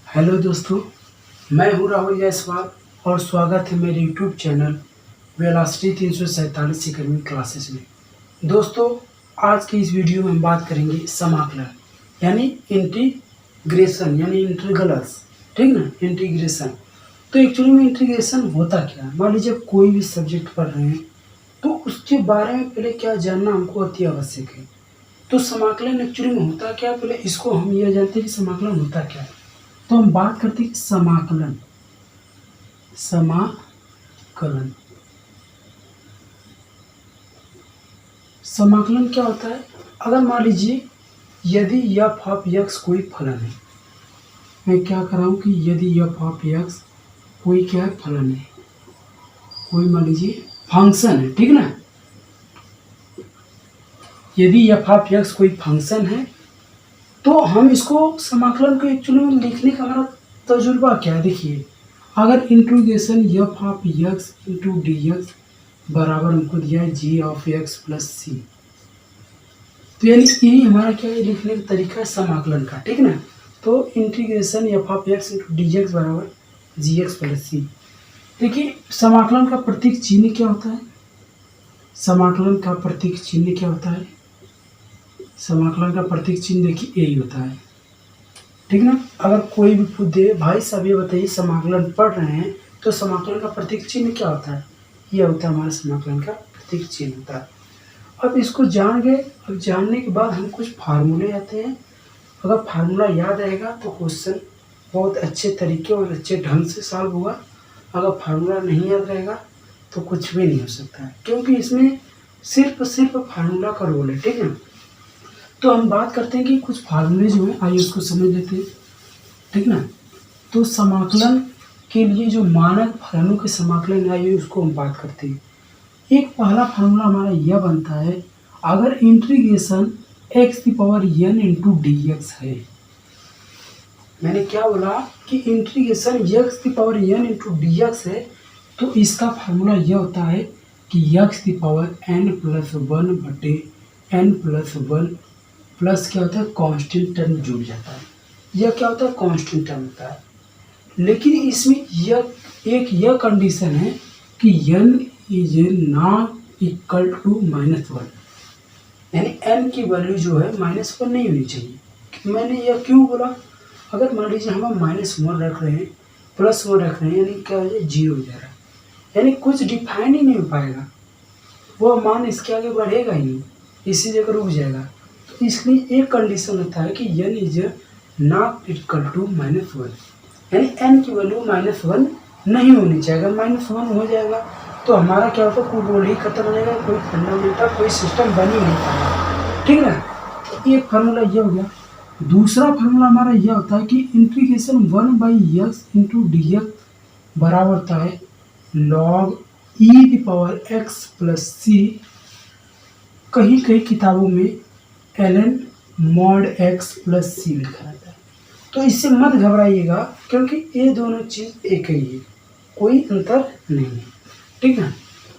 Hello दोस्तों, मैं हूं राहुल जायसवाल और स्वागत है मेरे YouTube channel velocity 347 academy classes में। दोस्तों, आज की इस वीडियो में हम बात करेंगे समाकलन यानी इंटीग्रेशन यानी इंटीग्रल्स। ठीक ना, इंटीग्रेशन। तो एक्चुअली में इंटीग्रेशन होता क्या है? मान लीजिए कोई भी सब्जेक्ट पढ़ रहे हैं तो उसके बारे में पहले क्या जानना हमको अति आवश्यक है। तो समाकलन एक्चुअली में होता क्या है, पहले इसको हम यह जानते हैं कि समाकलन होता क्या है। तो हम बात करते हैं समाकलन। समाकलन समाकलन क्या होता है? अगर मान लीजिए यदि एफ ऑफ एक्स कोई फलन है, मैं क्या कर रहा हूँ कि यदि एफ ऑफ एक्स कोई क्या है, फलन है, कोई मान लीजिए फंक्शन है। ठीक ना, यदि एफ ऑफ एक्स कोई फंक्शन है तो हम इसको समाकलन को एक्चुअली में लिखने का हमारा तजुर्बा क्या है। देखिए, अगर integration F of x into d x बराबर हमको दिया है जी ऑफ एक्स प्लस सी, तो यानी यही हमारा क्या है लिखने का तरीका है समाकलन का। ठीक ना, तो integration F of x into d x बराबर जी एक्स प्लस सी। देखिए, समाकलन का प्रतीक चिन्ह क्या होता है? समाकलन का प्रतीक चिन्ह क्या होता है? समाकलन का प्रतीक चिन्ह देखिए यही होता है। ठीक ना, अगर कोई भी पूछ दे भाई साहब ये बताइए समाकलन पढ़ रहे हैं तो समाकलन का प्रतीक चिन्ह क्या होता है? ये होता है हमारा समाकलन का प्रतीक चिन्ह होता है। अब इसको जान गए, अब जानने के बाद हम कुछ फार्मूले आते हैं। अगर फार्मूला याद रहेगा तो क्वेश्चन बहुत अच्छे तरीके और अच्छे ढंग से सॉल्व होगा। अगर फार्मूला नहीं याद रहेगा तो कुछ भी नहीं हो सकता है, क्योंकि इसमें सिर्फ फार्मूला का रोल है। ठीक है, तो हम बात करते हैं कि कुछ फार्मूले जो हैं, आइए उसको समझ लेते हैं। ठीक ना, तो समाकलन के लिए जो मानक फलनों के समाकलन आइए उसको हम बात करते हैं। एक पहला फार्मूला हमारा यह बनता है, अगर इंटीग्रेशन एक्स की power n into d x है। मैंने क्या बोला कि इंटीग्रेशन एक्स की power n into d x है, तो इसका फार्मूला यह होता है कि एक्स की पावर एन प्लस वन बटे एन प्लस वन प्लस क्या होता है कांस्टेंट टर्म जुड़ जाता है। यह क्या होता है? कांस्टेंट टर्म होता है। लेकिन इसमें यह कंडीशन है कि n is not equal to minus one, यानी n की वैल्यू जो है माइनस वन नहीं होनी चाहिए। मैंने यह क्यों बोला? अगर मान लीजिए हम माइनस वन रख रहे हैं, प्लस वन रख रहे हैं, यानी क्या हो जाए जीरो हो जा रहा है, यानी कुछ डिफाइन ही नहीं हो पाएगा, वो मान इसके आगे बढ़ेगा ही नहीं, इसी जगह रुक जाएगा। तो इसलिए एक कंडीशन होता है कि n is not equal to minus one, यानी n की वैल्यू माइनस वन नहीं होनी चाहिए। अगर माइनस वन हो जाएगा तो हमारा क्या होता है, कोई रोल ही खत्म हो जाएगा, कोई फंडामेंटल कोई सिस्टम बन ही नहीं पाएगा। ठीक है, तो एक फार्मूला ये हो गया। दूसरा फार्मूला हमारा यह होता है कि integration one by x into d x बराबर होता है log e the power x plus c. कहीं कहीं किताबों में ln mod x plus c लिखा रहता है, तो इससे मत घबराइएगा, क्योंकि ये दोनों चीज़ एक ही है, कोई अंतर नहीं है। ठीक है,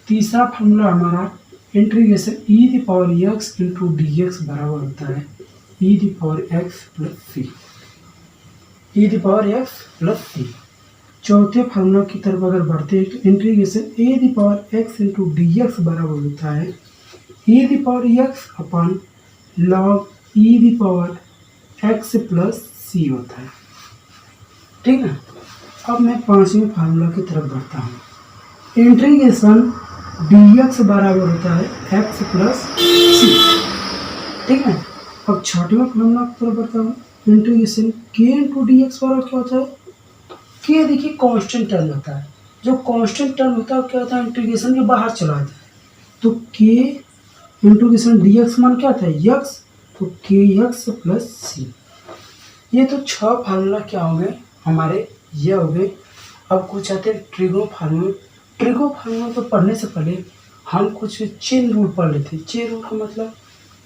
तीसरा फार्मूला हमारा integration e the power x into d x बराबर होता है e the power x plus c, e the power x plus c. चौथे फार्मूला की तरफ अगर बढ़ते हैं तो integration a the power x into d x बराबर होता है e the power x upon log e the power x plus c होता है। ठीक है, अब मैं पांचवें फार्मूला की तरफ बढ़ता हूँ। इंटीग्रेशन डी एक्स बराबर होता है एक्स प्लस सी। ठीक है, अब छठवें फार्मूला की तरफ बढ़ता हूँ। इंटीग्रेशन के इंटू डी एक्स बराबर क्या होता है? के देखिए कांस्टेंट टर्म होता है, जो कांस्टेंट टर्म होता है क्या होता है, इंटीग्रेशन के बाहर चला जाता है। तो के इंटीग्रेशन डी एक्स मान क्या था? एक्स, तो के एक्स प्लस सी। ये तो 6 फार्मूला क्या हो गए हमारे, ये हो गए। अब कुछ आते हैं ट्रिगो फार्मूला। ट्रिगो फार्मूला को पढ़ने से पहले हम कुछ चेन रूल पढ़ लेते हैं। चेन रूल का मतलब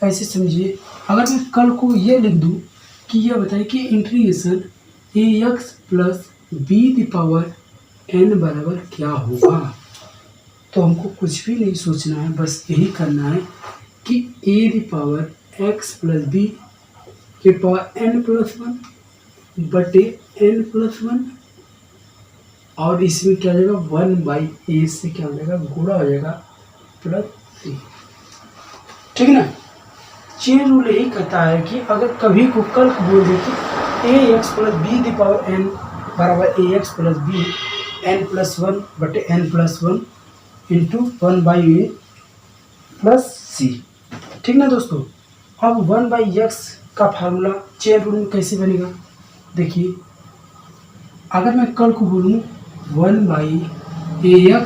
ऐसे समझिए, अगर मैं कल को ये लिख दूँ कि यह बताए कि integration a x plus b the power n बराबर क्या होगा, तो हमको कुछ भी नहीं सोचना है, बस यही करना है कि a the power x plus b के पावर एन प्लस वन बटे n+1, और इसमें क्या हो जाएगा 1/a से क्या हो जाएगा गुणा हो जाएगा +c। ठीक है ना। चेन रूल यही कहता है कि अगर कभी को कल को बोल दे तो ax + b⁴n बराबर ax + b n+1 बटे n+1 इंटू 1/a + c। ठीक ना दोस्तों। अब 1/x का फार्मूला चेन रूल में कैसे बनेगा, देखिए अगर मैं कल को बोलूँ 1/ax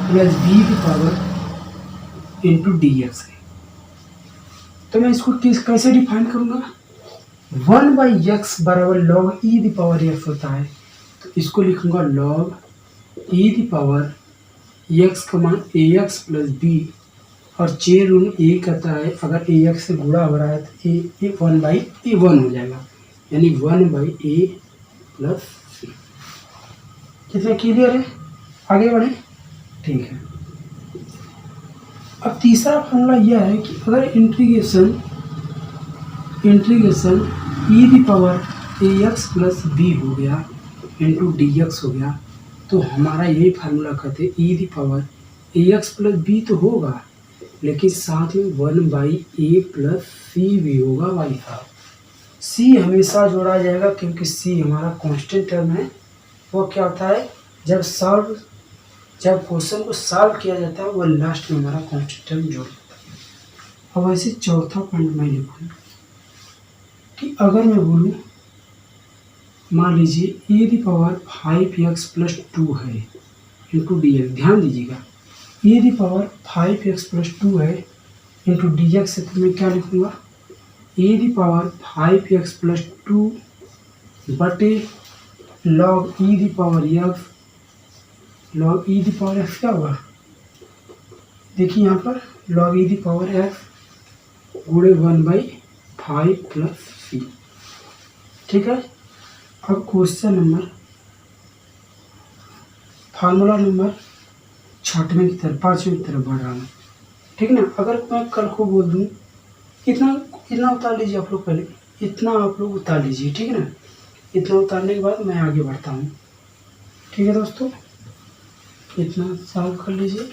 + b⁴ इंटू dx है, तो मैं इसको कैसे डिफाइन करूँगा। 1/x बराबर log e⁴x होता है, तो इसको लिखूँगा log e⁴x का मान ax + b, और चेन रूल ये कहता है अगर ax से गुणा हो रहा है तो a 1/a1 हो जाएगा, यानी 1/a + c। कितना क्लियर है, आगे बढ़े। ठीक है। अब तीसरा फॉर्मूला यह है कि अगर इंटीग्रेशन e⁴ax + b हो गया इंटू dx हो गया, तो हमारा यही फार्मूला कहते हैं e⁴ax + b तो होगा, लेकिन साथ में 1/a + c भी होगा भाई साहब। c हमेशा जोड़ा जाएगा क्योंकि c हमारा कांस्टेंट टर्म है। वो क्या होता है, जब क्वेश्चन को सॉल्व किया जाता है वो लास्ट में हमारा कांस्टेंट टर्म जोड़ जाता है। अब ऐसे चौथा पॉइंट मैं लिखूँ कि अगर मैं बोलूँ मान लीजिए e⁵x + 2 है इंटू dx, ध्यान दीजिएगा e⁵x + 2 है इंटू dx है, तो मैं क्या लिखूँगा e⁵x + 2 बटे log e⁵x क्या होगा, देखिए यहाँ पर log e⁵x गुणे 1/5 + c। ठीक है। अब क्वेश्चन नंबर फार्मूला नंबर 6वें की तरफ 5वें की तरफ बढ़ रहा हूँ। ठीक है ना। अगर मैं कल को बोल दूँ इतना उतार लीजिए आप लोग, पहले इतना आप लोग उतार लीजिए। ठीक है ना। इतना उतारने के बाद मैं आगे बढ़ता हूँ। ठीक है दोस्तों, इतना सॉल्व कर लीजिए।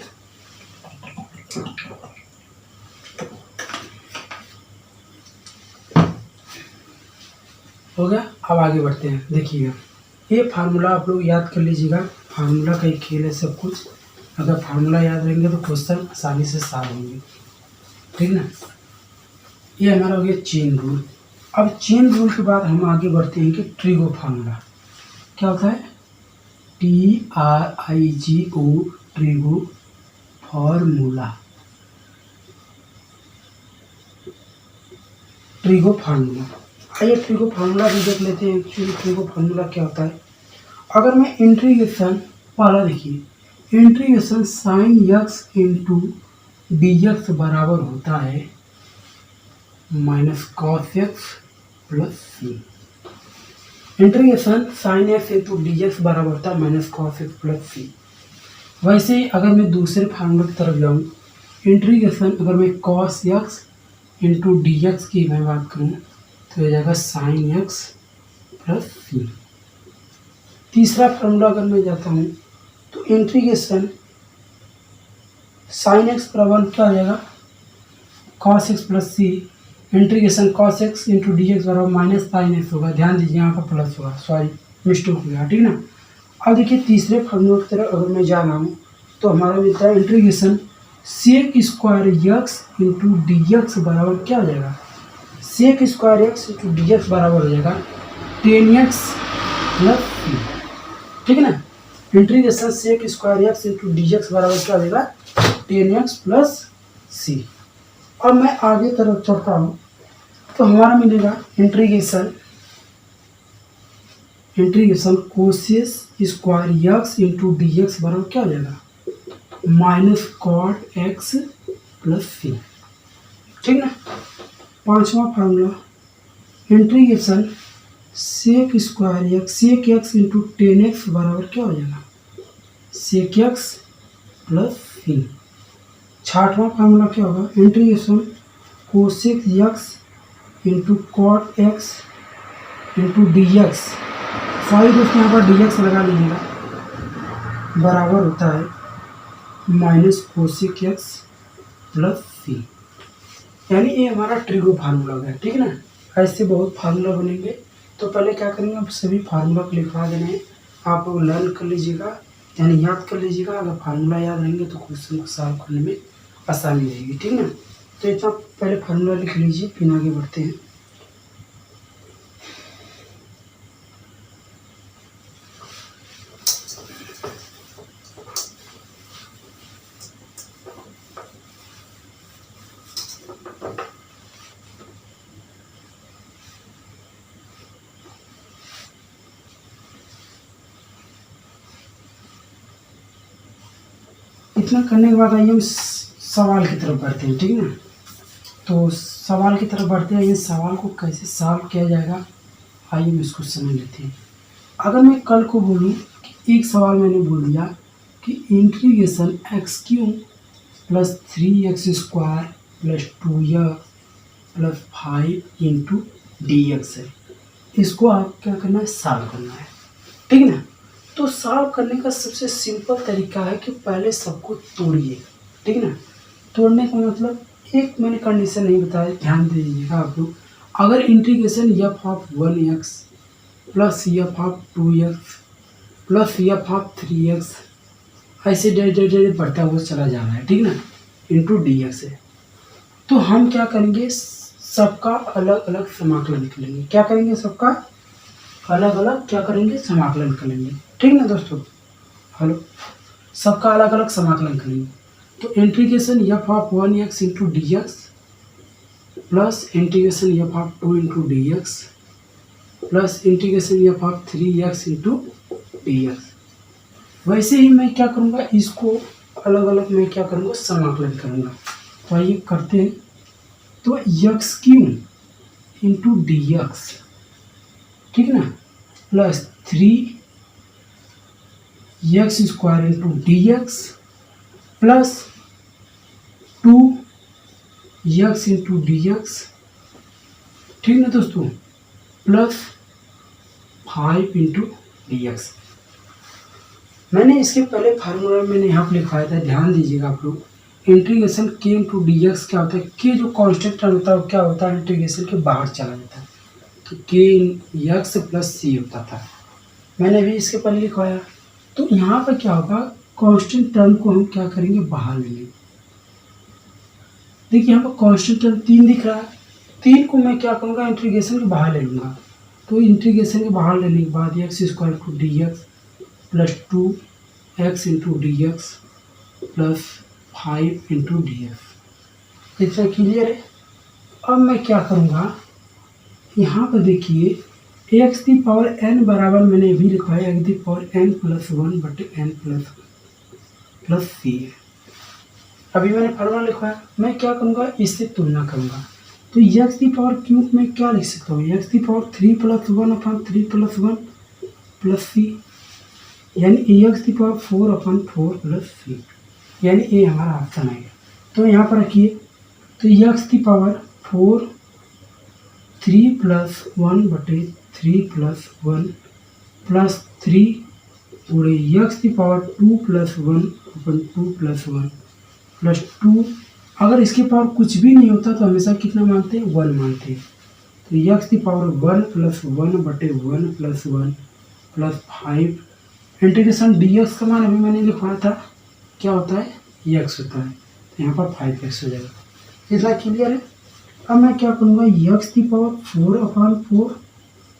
हो गया। अब आगे बढ़ते हैं। देखिएगा ये फार्मूला आप लोग याद कर लीजिएगा, फार्मूला का ही खेल है सब कुछ। अगर फार्मूला याद रहेंगे तो क्वेश्चन आसानी से सॉल्व होंगे। ठीक ना। ये हमारा हो गया चेन रूल। अब चेन रूल के बाद हम आगे बढ़ते हैं कि ट्रिगो फार्मूला क्या होता है, TRIGO trigo formula. Trigo formula, आइए ट्रिगो फार्मूला भी देख लेते हैं। एक्चुअली ट्रिगो फार्मूला क्या होता है। अगर मैं इंटीग्रेशन पहला देखिए integration sin x into dx बराबर होता है -cos x + c। Integration sin x into dx बराबर होता है -cos x + c। वैसे ही अगर मैं दूसरे फार्मूले की तरफ जाऊँ, इंटीग्रेशन अगर मैं cos x इंटू dx की मैं बात करूँ तो हो जाएगा sin x + c। तीसरा फार्मूला अगर मैं जाता हूँ तो इंटीग्रेशन sin x बराबर क्या हो जाएगा cos x + c। Integration cos x into dx बराबर -sin x होगा। ध्यान दीजिए यहाँ पर प्लस होगा, सॉरी मिस्टेक हो गया। ठीक ना। अब देखिए तीसरे फार्मूले की तरफ अगर मैं जा रहा हूँ तो हमारा मिलता है integration sec² x into dx बराबर क्या हो जाएगा, sec² x इंटू dx बराबर हो जाएगा 10x + c। ठीक है ना। Integration sec² x into dx बराबर क्या हो जाएगा 10x + c। अब मैं आगे तरफ चलता हूँ तो हमारा मिलेगा integration cosec square x into dx बराबर क्या हो जाएगा -cot x + c। ठीक ना। पांचवा formula integration sec² x into 10x बराबर क्या हो जाएगा sec x + c। छठवां फार्मूला क्या होगा integration cosec x into cot x into d x, sorry दोस्तों यहाँ पर डी एक्स लगा लीजिएगा, बराबर होता है minus cosec x plus c. यानी ये हमारा ट्रिगो फार्मूला हो गया, ठीक है ना। ऐसे बहुत फार्मूला बनेंगे, तो पहले क्या करेंगे, आप सभी फार्मूला को लिखवा देने हैं, आप लर्न कर लीजिएगा, यानी याद कर लीजिएगा। अगर फार्मूला याद रहेंगे तो क्वेश्चन को सॉल्व करने में आसानी रहेगी, ठीक है ना। तो इतना पहले फार्मूला लिख लीजिए, फिर आगे बढ़ते हैं। इतना करने के बाद आइए हम सवाल की तरफ बढ़ते हैं, ठीक है ना। तो सवाल की तरफ बढ़ते हैं, ये सवाल को कैसे सॉल्व किया जाएगा, आइए हम इसको समझ लेते हैं। अगर मैं कल को बोलूँ कि एक सवाल मैंने बोल दिया कि integration x cube plus 3x² plus 2x plus 5 into d x है, इसको आप क्या करना है, सॉल्व करना है, ठीक है ना। तो सॉल्व करने का सबसे सिंपल तरीका है कि पहले सबको तोड़िए, ठीक है ना। तोड़ने का मतलब एक मैंने कंडीशन नहीं बताया, ध्यान दे दीजिएगा आप लोग। अगर integration F of 1x plus F of 2x plus F of 3x ऐसे डेढ़ बढ़ता हुआ चला जा रहा है, ठीक है ना, इंटू डी एक्स है, तो हम क्या करेंगे, सबका अलग अलग समाकलन कर लेंगे। क्या करेंगे, सबका अलग अलग क्या करेंगे, समाकलन कर लेंगे, ठीक ना दोस्तों। हेलो, सबका अलग अलग समाकलन करेंगे। तो integration F of 1x into d x plus integration F of 2 into d x plus integration F of 3x into d x. वैसे ही मैं क्या करूँगा, इसको अलग अलग मैं क्या करूँगा, समाकलन करूँगा। तो आइए करते हैं। तो x cube into d x, ठीक है ना, plus 3x² into d x plus 2x into d x, ठीक है ना दोस्तों, प्लस 5 इंटू डी एक्स। मैंने इसके पहले फार्मूला मैंने यहाँ पर लिखवाया था, ध्यान दीजिएगा आप लोग। इंटीग्रेशन के इंटू डी एक्स क्या होता है, के जो कांस्टेंट टर्म होता है वो क्या होता है, इंटीग्रेशन के बाहर चला जाता है, तो के एक्स प्लस सी होता था, मैंने भी इसके पहले लिखवाया। तो यहाँ पर क्या होगा, कांस्टेंट टर्म को हम क्या करेंगे, बाहर लेंगे। देखिए यहाँ पर कांस्टेंट टर्म 3 दिख रहा है, 3 को मैं क्या करूँगा, इंटीग्रेशन के बाहर ले लूँगा। तो इंटीग्रेशन के बाहर लेने के बाद x square into d x plus 2x into d x plus 5 into d x, इतना क्लियर है। अब मैं क्या करूँगा, यहाँ पर देखिए एक्स दी पावर n बराबर मैंने भी लिखवाया x the power n plus 1 बटे n प्लस सी है। अभी मैंने फॉर्मूला लिखवाया, मैं क्या करूँगा, इससे तुलना करूँगा। तो एक्स दी पावर क्यूब में क्या लिख सकता हूँ, x the power 3 plus 1 upon 3 plus 1 plus c, यानी x the power 4 upon 4 plus c, यानी ये हमारा ऑप्शन आएगा। तो यहाँ पर रखिए, तो एक्स दी पावर 4 3 प्लस 1 बटे 3 प्लस 1 प्लस 3 पूरे x the power 2 plus 1 upon 2 plus 1 plus 2, अगर इसके पावर कुछ भी नहीं होता तो हमेशा कितना मानते हैं, 1 मानते हैं। तो एक्स दी पावर 1 प्लस 1 बटे 1 plus 1 plus 5, integration D x का मान अभी मैंने लिखवाया था, क्या होता है, एक्स होता है, तो यहाँ पर 5x हो जाएगा। इतना क्लियर है। अब मैं क्या करूँगा, x the power 4 upon 4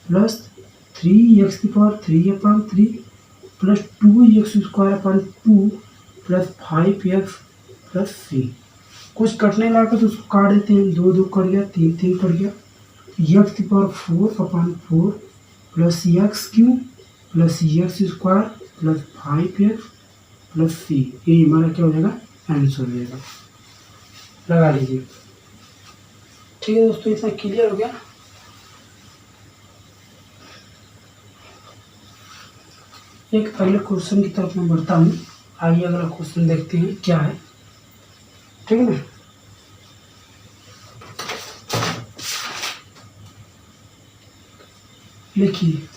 plus 3x the power 3 upon 3 plus 2x square upon 2 plus 5x plus c. कुछ कटने लगा तो उसको काट देते हैं, 2 2 कट गया, 3 3 कट गया, x the power 4 upon 4 plus x cube plus x square plus 5x plus c, ये हमारा क्या हो जाएगा, आंसर हो जाएगा। लगा लीजिए, ठीक है दोस्तों, इतना क्लियर हो गया। एक अगले क्वेश्चन की तरफ मैं बढ़ता हूँ, आइए अगला क्वेश्चन देखते हैं क्या है, ठीक है ना। लिखिए,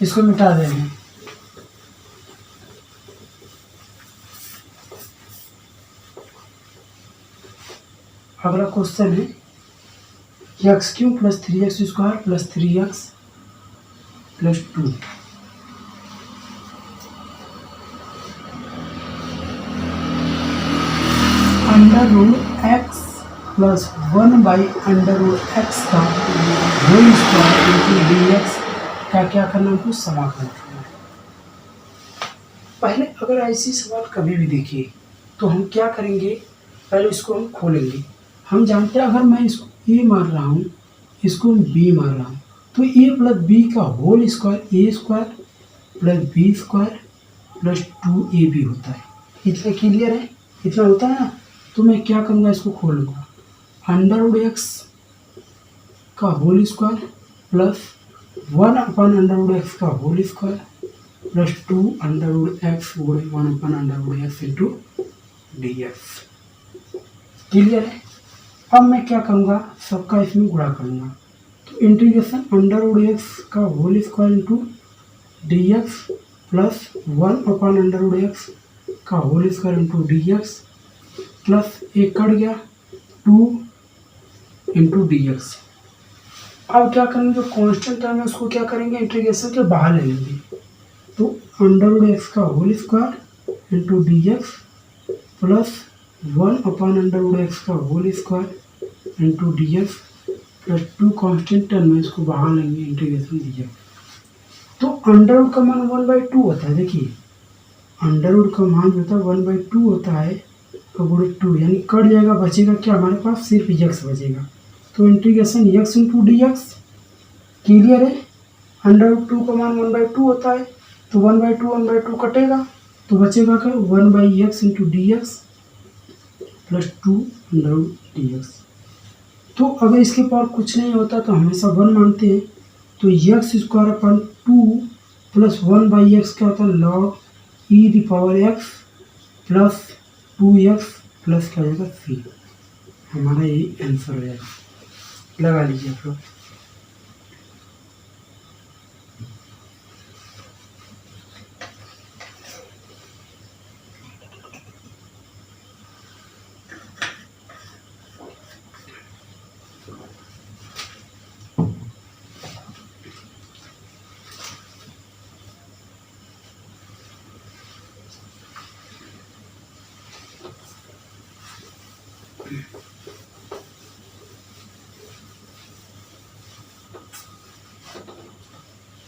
इसको मिटा देंगे। अगला क्वेश्चन है x cube plus 3x square plus 3x plus 2 under root x plus 1/√x का होल स्क्वायर इंटू dx का क्या करना है, हमको समाकलन करना है। पहले अगर ऐसी सवाल कभी भी देखिए तो हम क्या करेंगे, पहले इसको हम खोलेंगे। हम जानते हैं अगर मैं इसको a मार रहा हूँ, इसको मैं b मार रहा हूँ, तो a प्लस b का whole square a square plus b square plus 2ab होता है। इतना क्लियर है, इतना होता है ना। तो मैं क्या करूँगा, इसको खोलूँगा, अंडर रूट एक्स का होल स्क्वायर प्लस 1/√x का होल स्क्वायर प्लस 2√x गुणे 1/√x इंटू dx। क्लियर है। अब मैं क्या करूँगा, सबका इसमें गुणा करूँगा, तो इंटीग्रेशन अंडर√x का whole square into dx plus 1/√x का whole square into dx plus एक कट गया 2 इंटू dx। अब क्या करेंगे, जो कांस्टेंट टर्म है उसको क्या करेंगे, इंटीग्रेशन के बाहर ले लेंगे, तो अंडर√x का whole square into dx plus 1/√x का whole square into dx plus 2 constant term है, इसको बाहर लेंगे, इंटीग्रेशन dx। तो अंडर रूट का मान 1/2 होता है। देखिए अंडर रूट का मान जो होता है 1/2 होता है, तो गुणे 2 यानी कट जाएगा, बचेगा क्या हमारे पास, सिर्फ x बचेगा। तो integration x into dx। Clear है। अंडर रूट 2 का मान 1/2 होता है, तो 1/2 कटेगा, तो बचेगा क्या, 1/x into dx plus 2 under root dx। तो अगर इसके पावर कुछ नहीं होता तो हमेशा 1 मानते हैं, तो x square upon 2 plus 1/x क्या होता है, log e⁻x plus 2x plus क्या हो जाएगा c। हमारा यही आंसर हो जाएगा। लगा लीजिए आप लोग।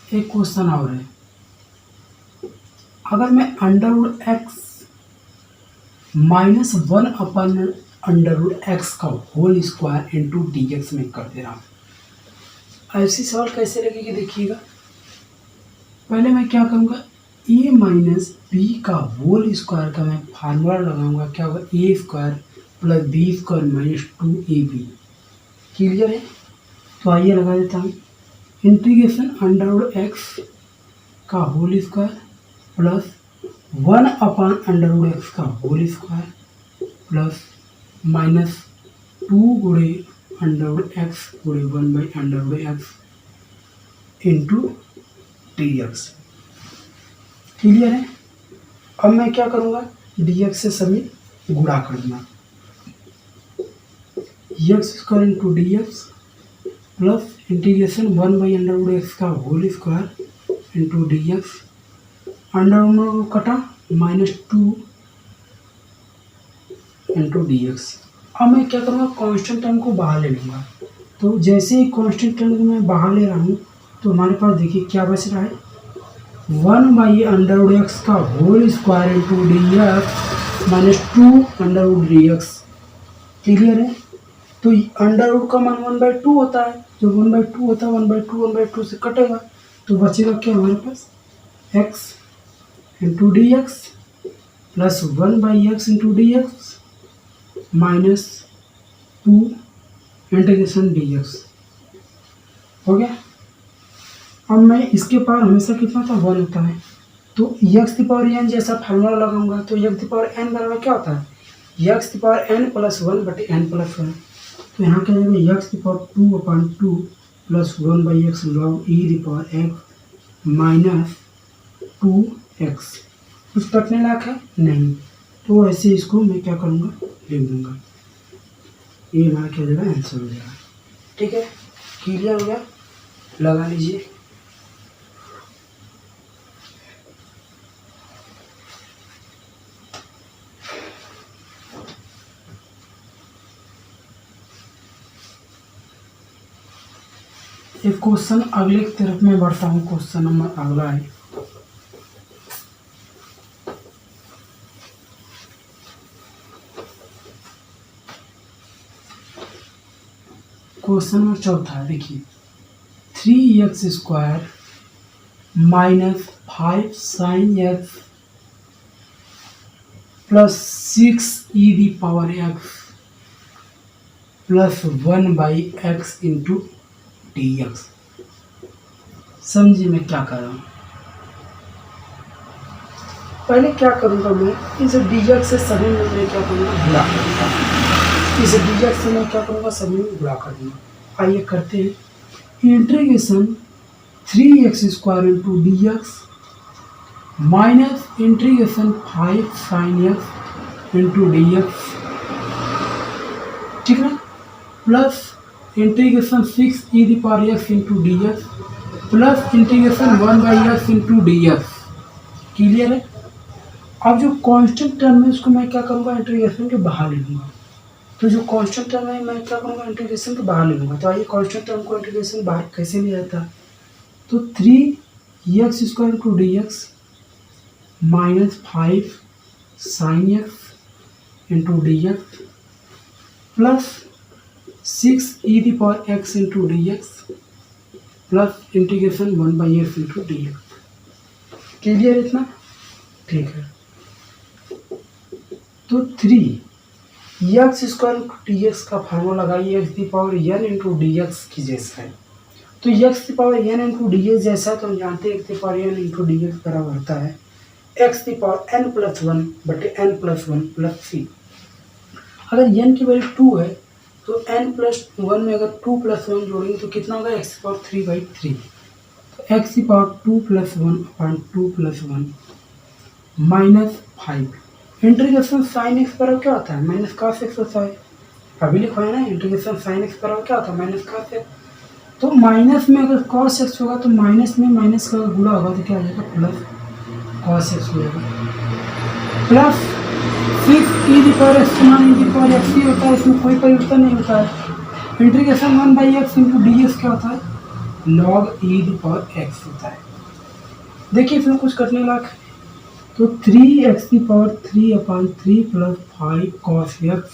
एक क्वेश्चन और है, अगर मैं अंडर√x माइनस 1/√x का होल स्क्वायर इंटू dx में कर दे रहा हूँ, ऐसी सवाल कैसे लगेगी देखिएगा। पहले मैं क्या करूँगा, a माइनस बी का होल स्क्वायर का मैं फार्मूला लगाऊंगा, क्या होगा, a square plus b square minus 2ab। Clear है। तो आइए लगा देता हूँ, इंटीग्रेशन अंडर√x का होल स्क्वायर प्लस 1/√x का होल स्क्वायर प्लस माइनस 2 गुणे अंडर√x गुणे 1/√x इंटू dx। क्लियर है। अब मैं क्या करूँगा, dx से सभी गुणा कर दूँगा, x square into dx plus integration 1/√x का whole square into dx, under कटा माइनस 2 इंटू dx। अब मैं क्या करूँगा, कांस्टेंट टर्म को बाहर ले लूँगा, तो जैसे ही कांस्टेंट टर्म को मैं बाहर ले रहा हूँ तो हमारे पास देखिए क्या बच रहा है, 1/√x का whole square into dx minus 2 under root dx। Clear है। तो अंडर रूट का मान 1/2 होता है, जो 1/2 होता है 1/2 से कटेगा, तो बचेगा क्या हमारे पास, x into dx plus 1/x into dx minus 2 integration dx। हो गया। अब मैं इसके पावर हमेशा कितना था, 1 होता है, तो x⁴n जैसा फार्मूला लगाऊंगा, तो x⁴n बराबर क्या होता है, x⁴n + 1/n + 1। तो यहाँ क्या जाएगा, x⁴2/2 plus 1/x log e the power x minus 2x। कुछ कटने लायक है नहीं, तो ऐसे इसको मैं क्या करूँगा, लिख दूँगा। ये हमारा क्या हो जाएगा, आंसर हो जाएगा। ठीक है, क्लियर हो गया, लगा लीजिए। एक क्वेश्चन अगले की तरफ में बढ़ता हूँ। क्वेश्चन नंबर अगला है, क्वेश्चन नंबर चौथा। देखिए 3x² minus 5 sine x plus 6 e the power x plus 1/x into d x. समझिए मैं क्या कर रहा हूँ। पहले क्या करूँगा, मैं इस डी एक्स से सभी में मैं क्या करूँगा, गुणा करूँगा। इस डी एक्स से मैं क्या करूँगा, सभी में गुणा कर दूँगा। आइए करते हैं। Integration 3x² into d x minus integration 5 sine x into d x, ठीक है, plus integration 6 e the power x into d x plus integration 1/x into d x. Clear है। अब जो कांस्टेंट टर्म है उसको मैं क्या करूँगा, इंटीग्रेशन के बाहर ले लूँगा। तो जो कांस्टेंट टर्म है मैं क्या करूँगा, इंटीग्रेशन के बाहर ले लूँगा। तो आइए कांस्टेंट टर्म को इंटीग्रेशन बाहर कैसे लिया जाता है। तो 3x² into d x minus 5 sine x into d x plus 6 e the power x into d x plus integration 1/x into d x. Clear इतना, ठीक है। तो 3x² इंटू डी एक्स का फार्मूला लगाइए, x the power n into d x की जैसा है। तो x the power n into d x जैसा है, तो हम जानते हैं x the power n into d x बराबर होता है x the power n plus 1 बटे n प्लस 1 प्लस c। अगर n की वैल्यू 2 है तो n प्लस 1 में अगर 2 प्लस 1 जोड़ेंगे तो कितना होगा, एक्स दी पावर 3/3। तो x the power 2 plus 1 upon 2 plus 1 minus 5। Integration sine x बराबर क्या होता है, माइनस कॉस एक्स होता है। अभी लिखो है ना, इंटीग्रेशन साइन एक्स बराबर क्या होता है, माइनस कॉस एक्स। तो माइनस में अगर कॉस एक्स होगा तो माइनस में माइनस का गुणा होगा तो क्या हो जाएगा, प्लस कॉस एक्स हो जाएगा। Plus 6 e the power x समान ई दी पावर एक्स ही होता है, इसमें कोई परिवर्तन नहीं होता है। Integration 1/x into d x क्या होता है, log e the power x होता है। देखिए इसमें कुछ कटने लायक है। तो 3x की power 3/3 plus 5 cos x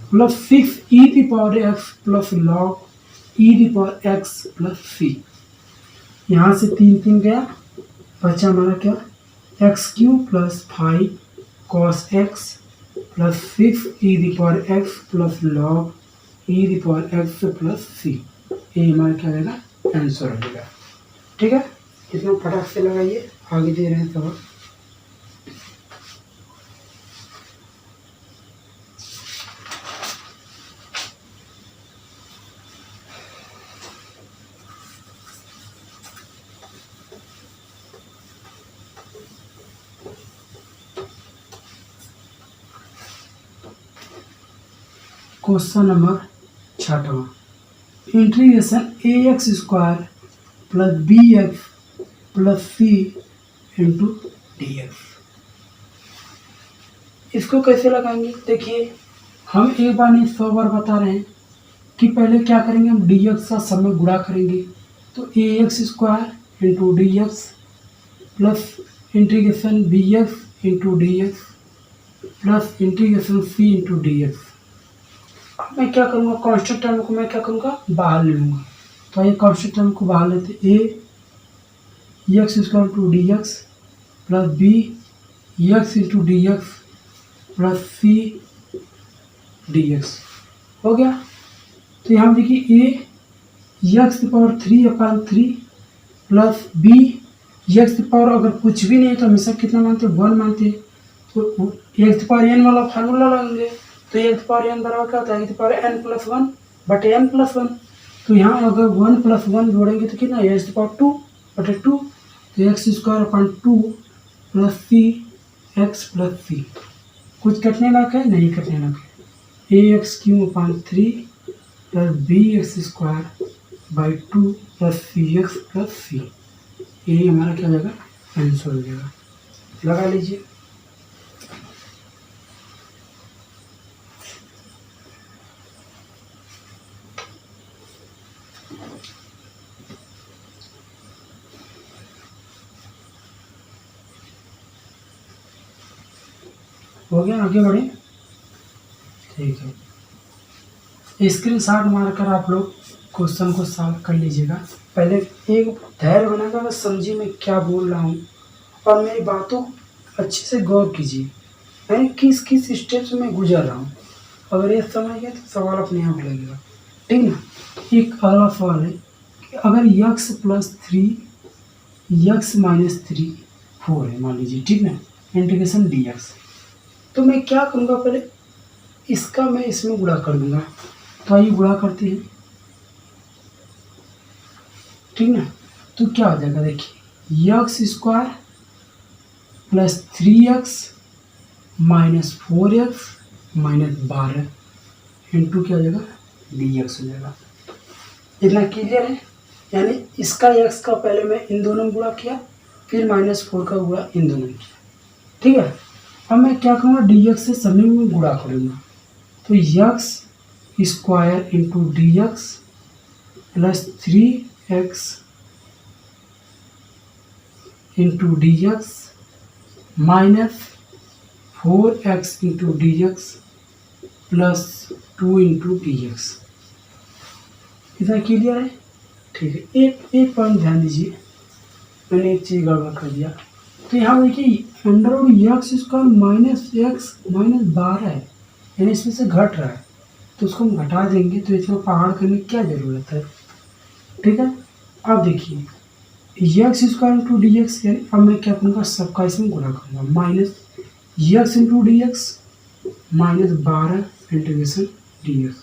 plus 6 e the power x plus log e the power x plus c. यहाँ से 3 गया, बचा हमारा क्या, x³ plus 5 cos x plus 6 e the power x plus log e the power x plus c. ये हमारा क्या रहेगा, आंसर हो जाएगा। ठीक है, इसमें फटाक से लगाइए, आगे दे रहे हैं सब। क्वेश्चन नंबर 6वां। इंटीग्रेशन ax² plus bx plus c into d x. इसको कैसे लगाएंगे, देखिए हम एक बार नहीं 100 बार बता रहे हैं कि पहले क्या करेंगे, हम डी एक्स का सब में गुणा करेंगे। तो ax² into d x plus integration bx into d x plus integration c into d x. अब मैं क्या करूँगा, कांस्टेंट टर्म को मैं क्या करूँगा, बाहर ले लूँगा। तो ये कांस्टेंट टर्म को बाहर लेते, ax² into d x plus bx into d x plus c D x हो गया। तो यहाँ देखिए x की पावर 3/3 प्लस x की पावर अगर कुछ भी नहीं है तो हमेशा कितना मानते हैं, 1 मानते हैं। तो x की पावर n वाला फार्मूला लगाएंगे। तो x की पावर n बराबर क्या होता है, x की पावर n प्लस 1 बटे n प्लस 1। तो यहाँ अगर 1 + 1 जोड़ेंगे तो कितना है, x⁴ 2/2, तो x² + c x + c। कुछ कटने लायक है, नहीं कटने लायक है। ax³ + bx² 2 + cx + c, ये हमारा क्या हो जाएगा, आंसर हो जाएगा। लगा लीजिए। हो गया, आगे बढ़े। ठीक है, स्क्रीनशॉट मारकर आप लोग क्वेश्चन को सॉल्व कर लीजिएगा। पहले एक धैर्य बनाकर बस समझिए मैं क्या बोल रहा हूँ और मेरी बातों अच्छे से गौर कीजिए, यानी किस किस स्टेप से मैं गुजर रहा हूँ। अगर ये समझ गए तो सवाल अपने आप लगेगा, ठीक ना। एक अगला सवाल है कि अगर x + 3 x - 3 4 है मान लीजिए, ठीक ना, इंटीग्रेशन dx, तो मैं क्या करूँगा, पहले इसका मैं इसमें गुणा कर दूंगा। तो आइए गुणा करते हैं, ठीक ना। तो क्या हो जाएगा, देखिए x² + 3x - 4x - 12 इंटू क्या हो जाएगा, dx हो जाएगा। इतना क्लियर है, यानी इसका x का पहले मैं इन दोनों में गुणा किया, फिर -4 का गुणा इन दोनों में किया, ठीक है। अब मैं क्या करूँगा, dx से सभी में गुणा करूँगा, तो x² × dx + 3x × dx - 4x × dx + 2 × dx। इतना क्लियर है, ठीक है। एक पॉइंट ध्यान दीजिए, मैंने एक चीज़ गड़बड़ कर दिया। तो यहाँ देखिए √x² -x - 12 है, यानी इसमें से घट रहा है, तो उसको हम घटा देंगे, तो इसको पहाड़ करने की क्या ज़रूरत है, ठीक है। अब देखिए x² × dx, यानी अब मैं क्या करूँगा, सबका इसमें गुणा करूँगा, -x × dx -12 इंटीग्रेशन dx।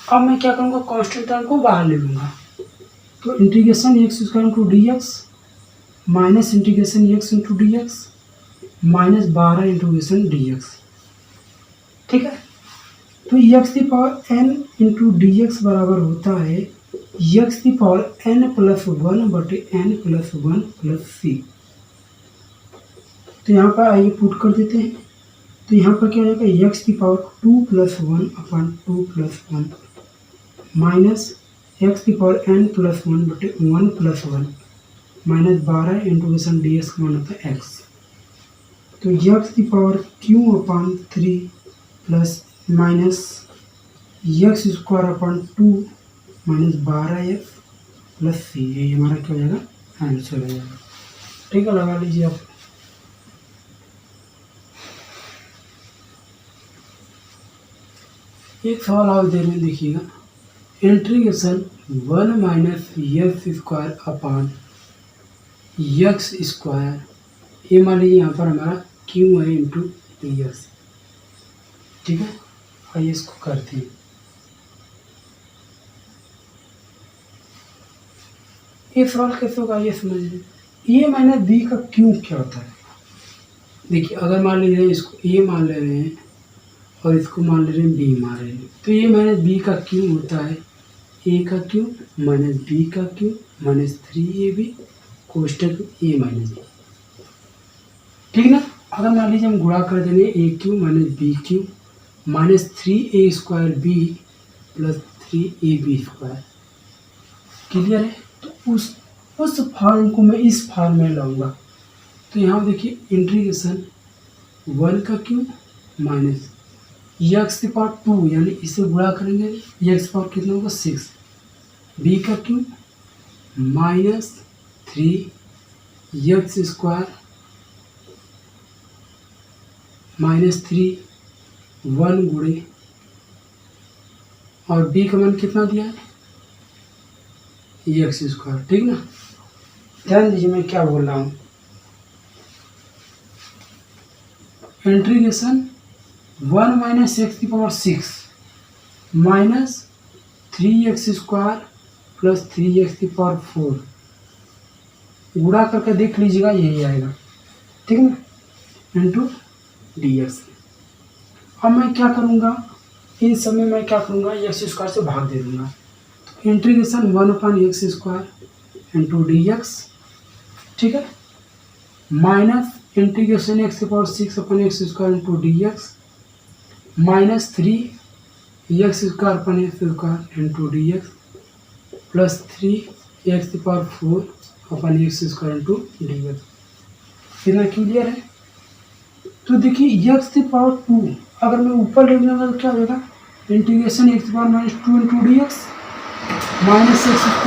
अब मैं क्या करूँगा, कांस्टेंट टर्म को बाहर ले लूँगा, तो integration x² × dx minus integration x × dx -12 integration dx, ठीक है। तो x⁴n × dx बराबर होता है x⁴n + 1/n + 1 + c। तो यहाँ पर आइए पुट कर देते हैं, तो यहाँ पर क्या हो जाएगा, x⁴2 + 1/2 + 1 minus x⁴n + 1/1 + 1 -12 integration dx का मान होता है x। तो x⁴3 plus minus x² 2 -12x + c, ये हमारा क्या हो जाएगा, आंसर हो जाएगा, ठीक है। लगा लीजिए आप। एक सवाल और देर में देखिएगा, इंटीग्रेशन 1 - x², ये मान लीजिए यहाँ पर हमारा q है इंटू dx, ठीक है। आइए इसको करते हैं। ये सवाल कैसे होगा, ये समझ लीजिए, a - b का क्यू क्या होता है। देखिए अगर मान लीजिए इसको a मान ले रहे हैं और इसको मान ले रहे हैं b मान रहे हैं, तो a - b का क्यू होता है a का क्यू - b का क्यू -3ab कोष्टक a - b, ठीक ना। अगर मान लीजिए हम गुणा कर देंगे a³ - b³ -3a²b + 3ab², clear है। तो उस फॉर्म को मैं इस फॉर्म में लाऊंगा, तो यहाँ देखिए इंटीग्रेशन 1 का क्यू माइनस x⁴2, यानी इसे गुणा करेंगे, x⁴ कितना होगा 6, b का क्यू -3 x² -3 1 गुणे, और b का मान कितना दिया है, x², ठीक ना। ध्यान दीजिए मैं क्या बोल रहा हूँ, integration 1 - x⁴ 6 minus 3x² plus 3x⁴ गुणा करके देख लीजिएगा, यही आएगा, ठीक है ना, इंटू dx। अब मैं क्या करूँगा, इन सब में मैं क्या करूँगा, x² से भाग दे दूँगा, तो इंटीग्रेशन 1/x² इंटू dx, ठीक है, minus integration x⁴ into dx minus 3x² into dx plus 3x⁴ into dx। कितना क्लियर है? तो देखिए x⁴ अगर मैं ऊपर ले लूँगा तो क्या हो जाएगा, integration x⁻² into dx minus x²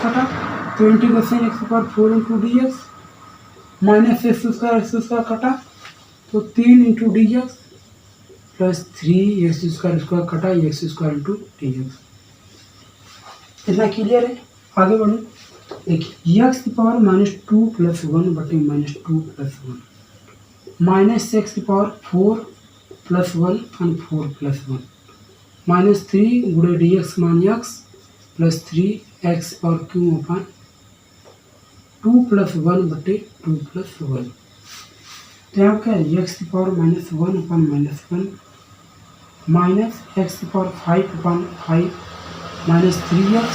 कटा, तो integration x⁴ into dx minus x² कटा, तो 3 इंटू dx प्लस 3x² कटा x² इंटू dx। इतना क्लियर है? आगे बढ़ो, देखिए x⁻² प्लस 1 बटे -2 प्लस 1 माइनस x⁴ प्लस 1 और 4 प्लस 1 माइनस 3 गुणे dx मान x प्लस 3x⁴ अपन 2 प्लस 1 बटे 2 प्लस 1। तो यहाँ क्या है, x⁻−1 अपन -1 माइनस x⁵ अपन 5 माइनस 3x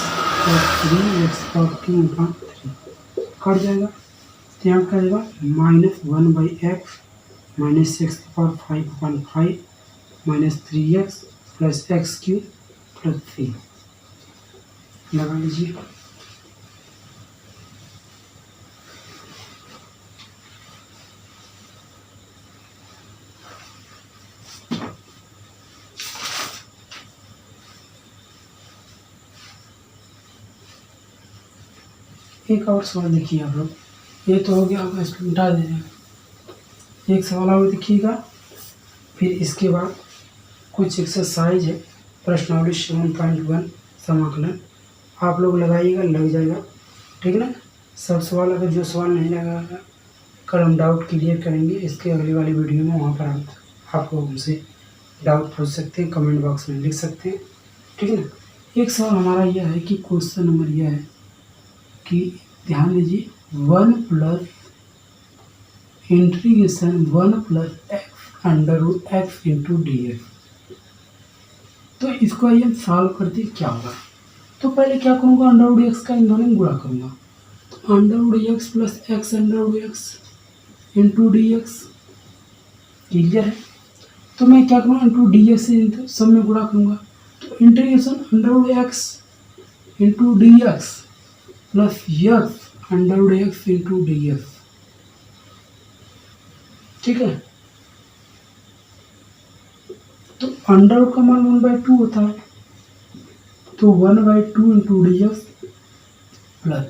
प्लस 3x⁴ अपन 3 कट जाएगा। तो यहाँ क्या आएगा, -1/x माइनस x⁵ अपन 5 minus 3x plus x³ plus 3 लगा लीजिए। एक और सवाल देखिए आप लोग, ये तो हो गया, आप इसको मिटा दीजिए। एक सवाल और देखिएगा, फिर इसके बाद कुछ एक्सरसाइज है, प्रश्नावली 7.1 समाकलन आप लोग लगाइएगा, लग जाएगा, ठीक है ना। सब सवाल, अगर जो सवाल नहीं लगा कल हम डाउट क्लियर करेंगे इसके अगली वाली वीडियो में, वहाँ पर आप लोग हमसे डाउट पूछ सकते हैं, कमेंट बॉक्स में लिख सकते हैं, ठीक है ना। एक सवाल हमारा यह है कि क्वेश्चन नंबर यह है कि ध्यान दीजिए, 1 plus integration 1 plus x into dx। तो इसको आइए हम सॉल्व करते क्या होगा। तो पहले क्या करूँगा, √x का इन दोनों में गुणा करूँगा, तो √x plus x into dx clear है। तो मैं क्या करूँगा, इंटू dx से सब में गुणा करूँगा, तो integration √x into dx plus x into dx, ठीक है। तो अंडर का मान 1/2 होता है, तो 1/2 इंटू dx प्लस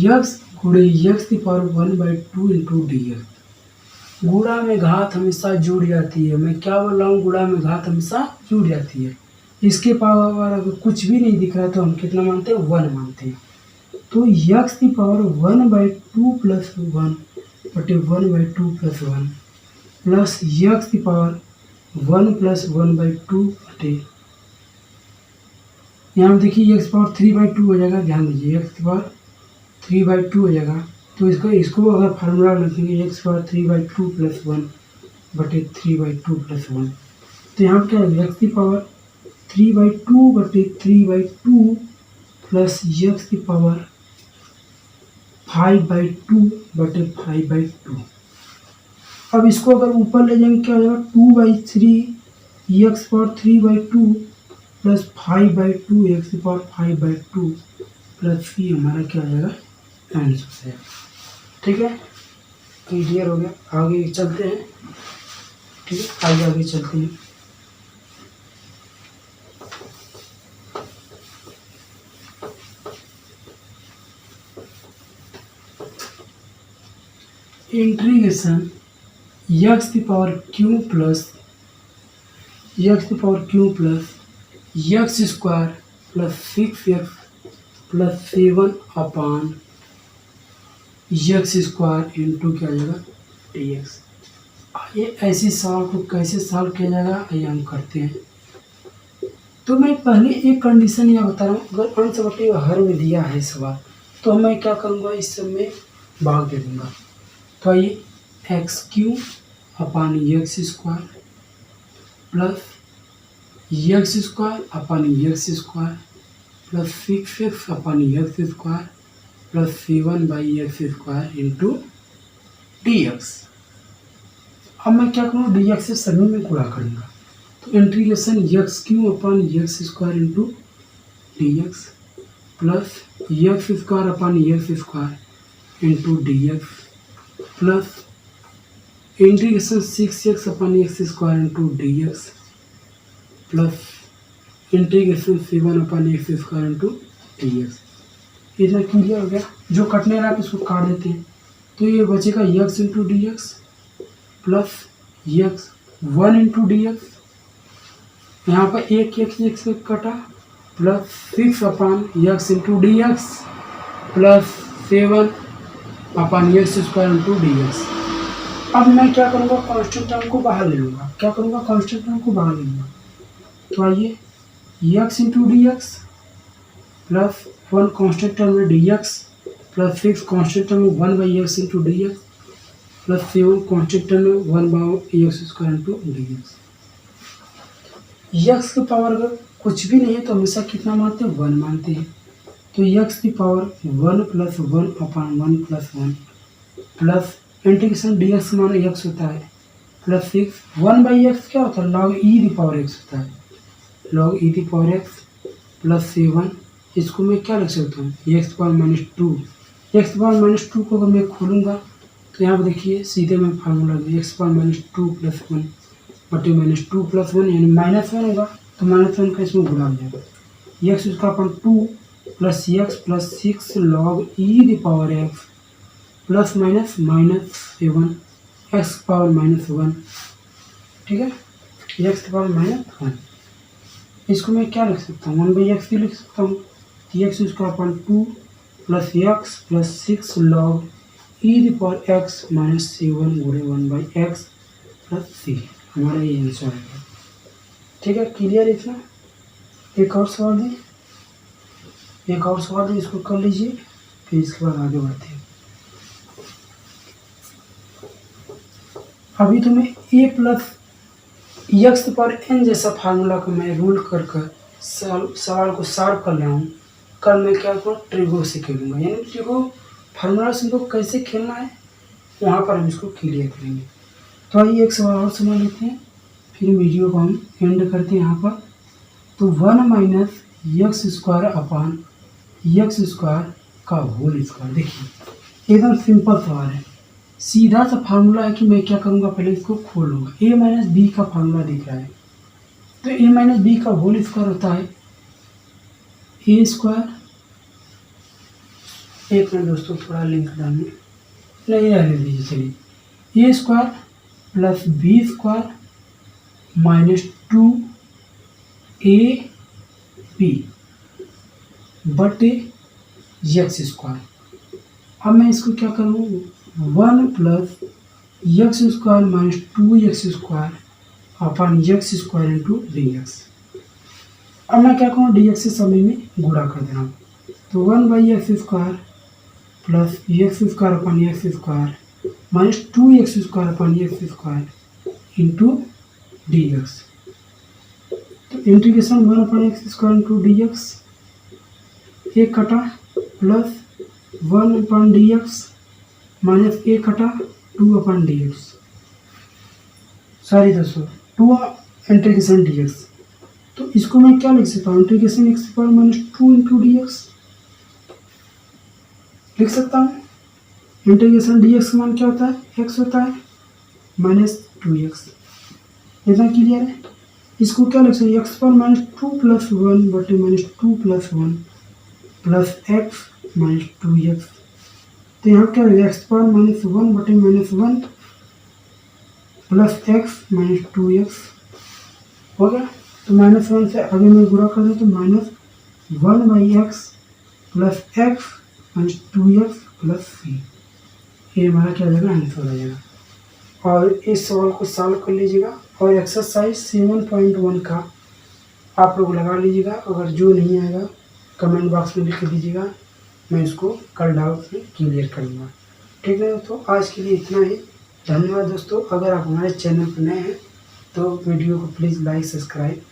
x गुणे x⁴ 1/2 इंटू dx। गुणा में घात हमेशा जुड़ जाती है, मैं क्या बोल रहा हूँ, गुणा में घात हमेशा जुड़ जाती है। इसके पावर अगर कुछ भी नहीं दिख रहा तो हम कितना मानते हैं, 1 मानते हैं। तो x⁴ 1/2 प्लस 1 बटे 1/2 प्लस 1 प्लस x⁴ 1 प्लस 1/2 बटे, यहाँ देखिए x⁴ 3/2 हो जाएगा, ध्यान दीजिए x⁴ 3/2 हो जाएगा। तो इसको अगर फार्मूला लिखेंगे x⁴ 3/2 प्लस 1 बटे 3/2 प्लस 1, तो यहाँ क्या है, x⁴ 3/2 बटे 3/2 प्लस x⁴ 5/2 बटे 5/2। अब इसको अगर ऊपर ले जाएंगे क्या हो जाएगा, 2/3 x⁴ 3/2 plus 5/2 x⁴ 5/2 plus c हमारा क्या हो जाएगा, आंसर है, ठीक है। क्लियर हो गया, आगे चलते हैं, ठीक है, आगे चलते हैं। Integration x⁴ plus x⁴ plus x² plus 6x plus 7 अपान x² इंटू क्या हो जाएगा, dx। ये ऐसे सवाल को कैसे सॉल्व किया जाएगा, आइए हम करते हैं। तो मैं पहले एक कंडीशन यह बता रहा हूँ, अगर अंश बटे हर में दिया है सवाल तो मैं क्या करूँगा, इस सब में भाग दे दूँगा। तो आइए x cube upon x square plus x square upon x square plus 6x upon x square plus 7/x² into d x. अब मैं क्या करूँ, डी एक्स से सभी में गुणा करूँगा। तो integration x cube upon x square into d x plus x square upon x square into d x plus integration 6x upon x square into d x plus integration 7 upon x square into d x. इतना clear हो गया। जो कटने रहा इसको काट देते हैं, तो ये बचेगा x into d x plus x 1 into d x, यहाँ पर एक एक्स कटा plus 6 upon x into d x plus 7 upon x square into d x. अब मैं क्या करूँगा, कांस्टेंट टर्म को बाहर ले लूँगा। क्या करूँगा, कांस्टेंट टर्म को बाहर ले लूँगा। तो आइए x into d x plus 1 constant term में d x plus 6 constant term में 1/x into d x plus 7 constant term में 1/x square into d x. X की पावर अगर कुछ भी नहीं है तो हमेशा कितना मानते हैं, 1 मानते हैं। तो एक्स की पावर 1 प्लस 1 अपान 1 plus 1 plus integration D x मान एक्स होता है प्लस 6 1/x क्या होता है, log e the power x होता है, log e the power x plus 7। इसको मैं क्या लिख सकता हूँ, एक्स पावर -2। एक्स पावर -2 को अगर मैं खोलूँगा तो यहाँ पर देखिए सीधे मैं फार्मूला लूँ, एक्स पावर -2 प्लस 1 बटे -2 प्लस 1 यानी -1 होगा। तो -1 का इसमें गुणा हो जाएगा, एक्स उसका अपन 2 plus x plus 6 log e the power x plus minus -7 x power -1। ठीक है, एक्स पावर -1। इसको मैं क्या लिख सकता हूँ, 1/x भी लिख सकता हूँ। एक्स उसका अपन 2 plus x plus 6 log e the power x minus 7 गुणे 1/x प्लस c। हमारा ये आंसर है। ठीक है, क्लियर इतना। एक और सवाल है, एक और सवाल है, इसको कर लीजिए, फिर इसके बाद आगे बढ़ते हैं। अभी तुम्हें a प्लस एक्स पर n जैसा फार्मूला को मैं रूल कर सवाल को सॉल्व कर रहा हूँ। कल मैं क्या करूँ, ट्रिगो से खेलूँगा, यानी ट्रिगो फार्मूला से हमको कैसे खेलना है वहाँ पर हम इसको क्लियर करेंगे। तो आइए एक सवाल और समझ लेते हैं, फिर वीडियो को हम एंड करते हैं यहाँ पर। तो 1 minus x square upon x square का होल स्क्वायर। देखिए एकदम सिंपल सवाल है, सीधा सा फार्मूला है कि मैं क्या करूँगा, पहले इसको खोलूँगा। a माइनस बी का फार्मूला दिख रहा है, तो a माइनस बी का होल स्क्वायर होता है ए स्क्वायर। एक मिनट दोस्तों, थोड़ा लिंक डालने नहीं रहने दीजिए। चलिए, a square plus b square minus 2ab बटे एक्स स्क्वायर। अब मैं इसको क्या करूँ, 1 plus x square minus 2x square upon x square into d x. अब मैं क्या करूँ, डी एक्स से समय में गुणा कर देना। तो 1/x square plus x square upon x square minus 2x square upon x square into d x. तो integration 1 upon x square into d x, एक कटा plus 1 upon d x minus एक कटा 2 अपन डी एक्स, सॉरी दोस्तों 2 integration D x. तो इसको मैं क्या लिख सकता हूँ, integration x power -2 into d x लिख सकता हूँ। इंटीग्रेशन डी एक्स का मान क्या होता है, एक्स होता है -2x। इतना क्लियर है। इसको क्या लिख सकते हैं, एक्स पावर -2 प्लस 1 बटे -2 plus 1 plus x minus 2x। तो यहाँ क्या है, एक्स पावर -1 बटे -1 प्लस एक्स माइनस 2x हो गया। तो -1 से आगे में गुणा कर दें तो -1/x plus x minus 2x plus c। ये हमारा क्या हो जाएगा, आंसर हो जाएगा। और इस सवाल को सॉल्व कर लीजिएगा। और एक्सरसाइज 7.1 का आप लोग लगा लीजिएगा। अगर जो नहीं आएगा कमेंट बॉक्स में लिख के दीजिएगा, मैं इसको कल डाउट में क्लियर करूँगा। ठीक है दोस्तों, आज के लिए इतना ही। धन्यवाद दोस्तों। अगर आप हमारे चैनल पर नए हैं तो वीडियो को प्लीज़ लाइक, सब्सक्राइब,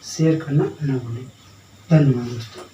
शेयर करना ना भूलें। धन्यवाद दोस्तों।